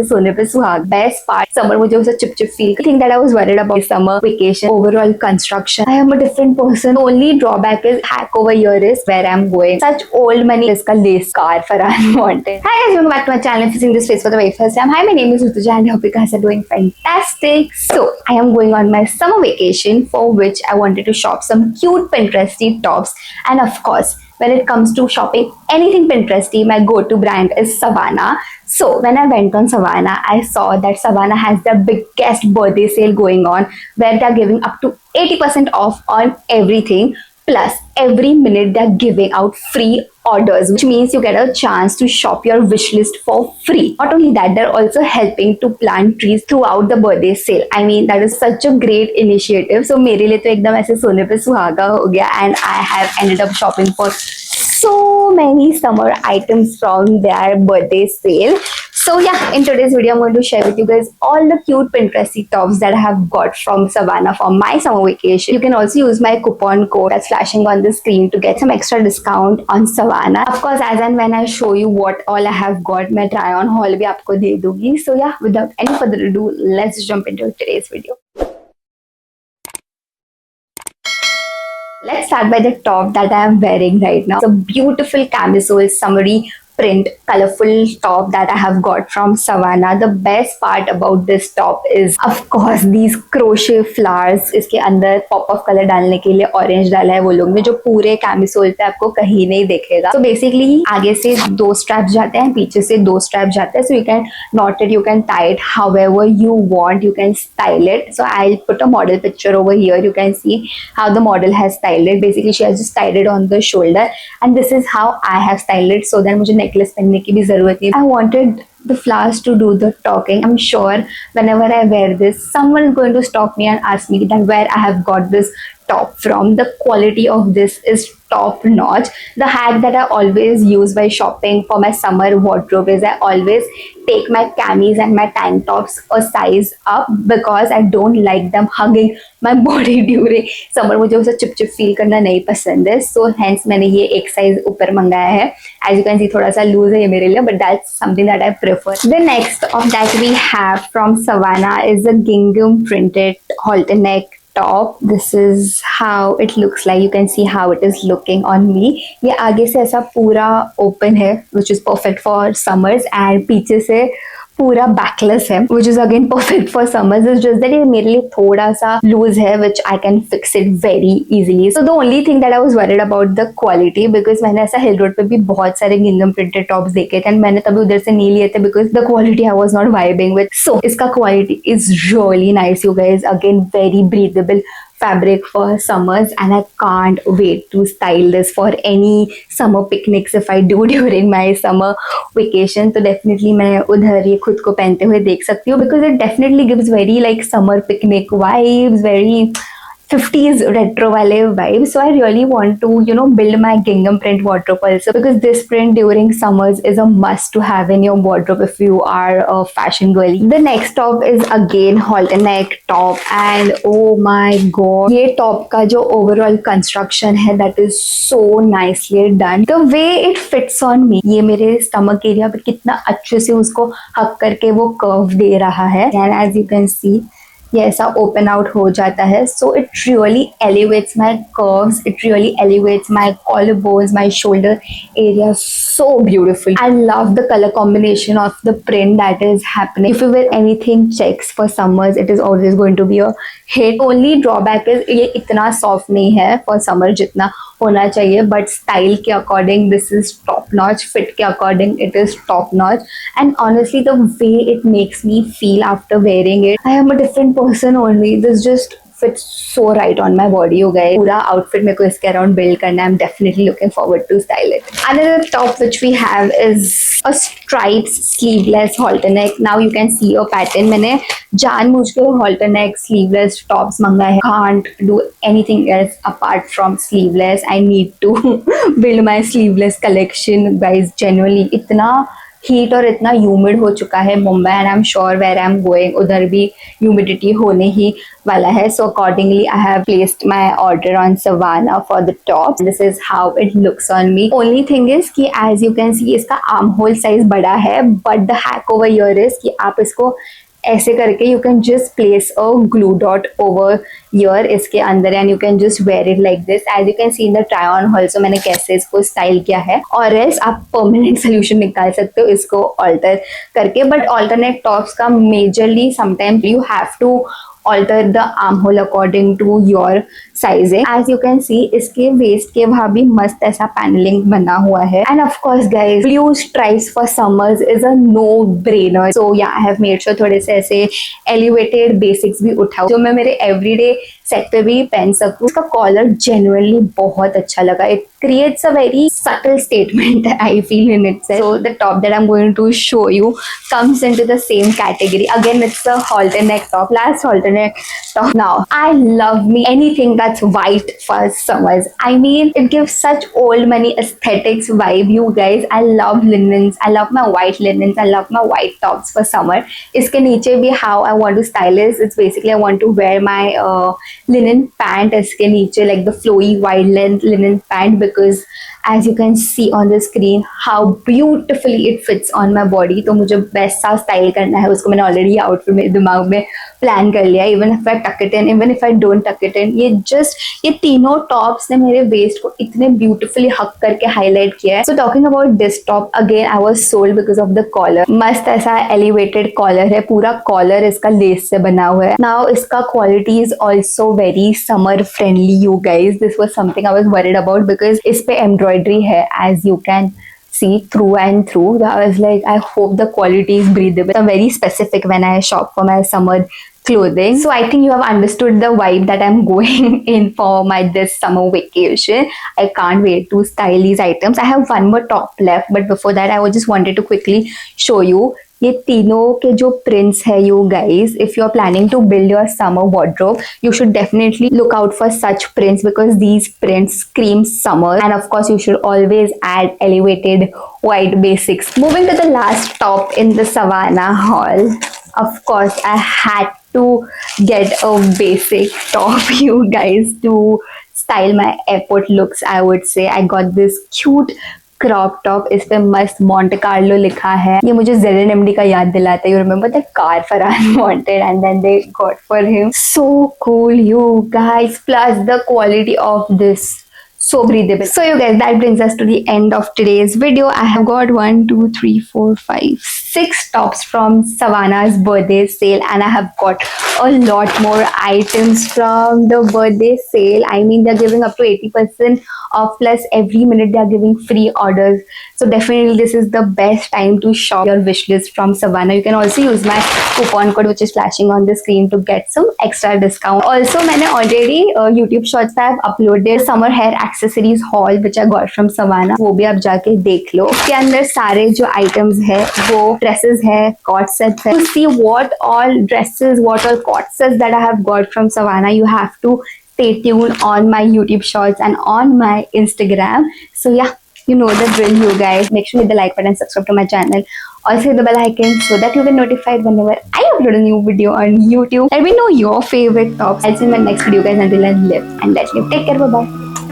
सोने पे सुहाग. Best part, summer मुझे उसे chip feel. The thing that I was worried about summer vacation, overall construction. I am a different person. The only drawback is hack over here is where I'm going. Such old money is ka lace car for unwanted. Hi guys, welcome back to my channel. If you're seeing this face for the very first time, hi, my name is Rutuja and I hope you guys are doing fantastic. So I am going on my summer vacation for which I wanted to shop some cute Pinteresty tops, and of course, when it comes to shopping anything Pinteresty, my go-to brand is Savannah. So when I went on Savannah, I saw that Savannah has the biggest birthday sale going on where they're giving up to 80% off on everything. Plus, every minute they're giving out free orders, which means you get a chance to shop your wish list for free. Not only that, they're also helping to plant trees throughout the birthday sale. I mean, that is such a great initiative. So मेरे लिए तो एकदम ऐसे सोने पे सुहागा हो गया, and I have ended up shopping for so many summer items from their birthday sale. So yeah, in today's video, I'm going to share with you guys all the cute Pinteresty tops that I have got from Savannah for my summer vacation. You can also use my coupon code that's flashing on the screen to get some extra discount on Savannah. Of course, as and when I show you what all I have got, my try on haul bhi aapko de दूंगी. So yeah, without any further ado, let's jump into today's video. Let's start by the top that I am wearing right now. It's a beautiful camisole summery print colorful top that I have got from Savannah. The best part about this top is of course these crochet flowers. इसके अंदर pop of color डालने के लिए orange डाला है वो लोग ने, जो पूरे camisole पे आपको कहीं नहीं दिखेगा. So basically आगे से 2 straps जाते हैं, पीछे से 2 straps जाते हैं. So you can knot it, you can tie it however you want, you can style it. So I'll put a model picture over here. You can see how the model has styled it. Basically she has just tied it on the shoulder, and this is how I have styled it so that मुझे necklace पहनने की भी जरूरत नहीं. I wanted the flowers to do the talking. I'm sure whenever I wear this, someone is going to stop me and ask me that where I have got this top from. The quality of this is top notch. The hack that I always use by shopping for my summer wardrobe is I always take my camis and my tank tops a size up because I don't like them hugging my body during summer. मुझे उसे chip feel करना नहीं पसंद है. So hence मैंने ये एक size ऊपर मंगाया है. As you can see थोड़ा सा लूज है ये मेरे लिए, but that's something that I prefer. The next of that we have from Savannah is a gingham printed halter neck top. This is how it looks like. You can see how it is looking on me. ये आगे से ऐसा पूरा open है, which is perfect for summers, and पीछे से पूरा backless है, which is again perfect for summers. It's just that ये मेरे लिए थोड़ा सा loose है, which I can fix it very easily. So the only thing that I was worried about the quality, because मैंने ऐसा हिल रोड पे भी बहुत सारे gingham printed tops देखे थे, and मैंने तभी उधर से नहीं लिए थे because the quality I was not vibing with. So इसका quality is really nice, you guys. Again, very breathable fabric for summers, and I can't wait to style this for any summer picnics if I do during my summer vacation. तो definitely मैं उधर ये खुद को पहनते हुए देख सकती हूँ because it definitely gives very like summer picnic vibes, very 50s retro wale vibes. So I really want to, you know, build my gingham print wardrobe also, because this print during summers is a must to have in your wardrobe if you are a fashion girl. The next top is again halter neck top, and oh my god, ये top का जो overall construction है that is so nicely done. The way it fits on me, ये मेरे stomach area पे कितना अच्छे से उसको हक करके वो curve दे रहा है, and as you can see ये ऐसा ओपन आउट हो जाता है. So it really elevates my curves, it really elevates my collar bones, my shoulder area so beautiful. I love the color combination of the print that is happening. If you wear anything checks for summers, it is always going to be a hit. Only drawback is ये इतना soft नहीं है for summer जितना होना चाहिए, but style के according this is top notch, fit के according it is top notch, and honestly the way it makes me feel after wearing it, I am a different person only. This just fits so right on my body, you guys. पूरा outfit मेरे को इसके around build करना है. I'm definitely looking forward to style it. Another top which we have is a striped sleeveless halter neck. Now you can see a pattern. मैंने जानबूझ के halter neck sleeveless tops मंगाए हैं. Can't do anything else apart from sleeveless. I need to build my sleeveless collection, guys. Genuinely इतना heat और इतना humid हो चुका है Mumbai, and I am sure where I am going उधर भी ह्यूमिडिटी होने ही वाला है. So accordingly I have placed my order on Savana for the top. This is how it looks on me. Only thing is कि as you can see इसका arm hole size बड़ा है, but the hack over here is कि आप इसको ऐसे करके you can just place a glue dot over here इसके अंदर, and you can just wear it like this. As you can see in the try on also मैंने कैसे इसको स्टाइल किया है. और एल्स आप परमानेंट सोल्यूशन निकाल सकते हो इसको ऑल्टर करके, बट ऑल्टरनेट टॉप्स का majorly sometimes you have to alter the armhole according to your sizing. As you can see इसके waist के वहाँ भी मस्त ऐसा पैनलिंग बना हुआ है. And of course guys, blue stripes for summers is a no brainer. So yeah, I have made sure थोड़े से ऐसे elevated basics भी उठाऊं जो मैं मेरे everyday सेट पे भी पहन सकूं. इसका कॉलर जेन्युइनली बहुत अच्छा लगा. It creates a very subtle statement I feel in itself. So the top that I'm going to show you comes into the same category. Again, it's a halter neck top, last halter neck top. Now, I love me anything that's white for summers. I mean, it gives such old money aesthetics vibe, you guys. I love linens. I love my white linens. I love my white tops for summer. इसके नीचे भी how I want to style is, it's basically I want to wear my linen pant इसके नीचे, like the flowy wide length linen pant, because as you can see on the screen how beautifully it fits on my body. तो मुझे वैसा style करना है, उसको मैंने already outfit मेरे दिमाग में प्लान कर लिया. इवन इफ आई टक it in, even if I don't टक इट इन, ये तीनों टॉप्स ने मेरे वेस्ट को इतने ब्यूटीफुली हक करके हाईलाइट किया है. So talking about this top, again I was sold because of the collar. मस्त ऐसा एलिवेटेड कॉलर है, पूरा कॉलर इसका लेस से बना हुआ है. नाउ इसका quality is also very summer friendly, you guys. This was something I was worried about because इस पे एम्ब्रॉयडरी है, as you can see through and through. I was like, I hope the quality is breathable. I'm very specific when I shop for my summer clothing. So I think you have understood the vibe that I'm going in for my this summer vacation. I can't wait to style these items. I have one more top left, but before that I just wanted to quickly show you ये तीनों के जो prints है, you guys. If you are planning to build your summer wardrobe, you should definitely look out for such prints because these prints scream summer. And of course, you should always add elevated white basics. Moving to the last top in the Savannah haul. Of course, I had to get a basic top, you guys, to style my airport looks. I would say I got this cute crop top. इस पे मस्त Monte Carlo लिखा है. ये मुझे ZNMD का याद दिलाता है. You remember that car Farhan wanted and then they got for him. So cool, you guys. Plus the quality of this, so breathable. So you guys, that brings us to the end of today's video. I have got 1 2 3 4 5 6 tops from Savannah's birthday sale, and I have got a lot more items from the birthday sale. I mean, they're giving up to 80% off, plus every minute they're giving free orders. So definitely this is the best time to shop your wish list from Savannah. You can also use my coupon code which is flashing on the screen to get some extra discount. Also मैंने already YouTube shorts पे I've uploaded summer hair accessories haul which I got from Savannah. वो भी आप जाके देख लो. उसके अंदर सारे जो items है वो dresses है, court sets है. To see what all dresses, what all court sets that I have got from Savannah, you have to stay tuned on my YouTube shorts and on my Instagram. So yeah, you know the drill, you guys. Make sure to hit the like button, subscribe to my channel. Also hit the bell icon so that you get notified whenever I upload a new video on YouTube. Let me know your favorite tops. I'll see you in my next video, guys. Until then, live and let live. Take care. Bye bye.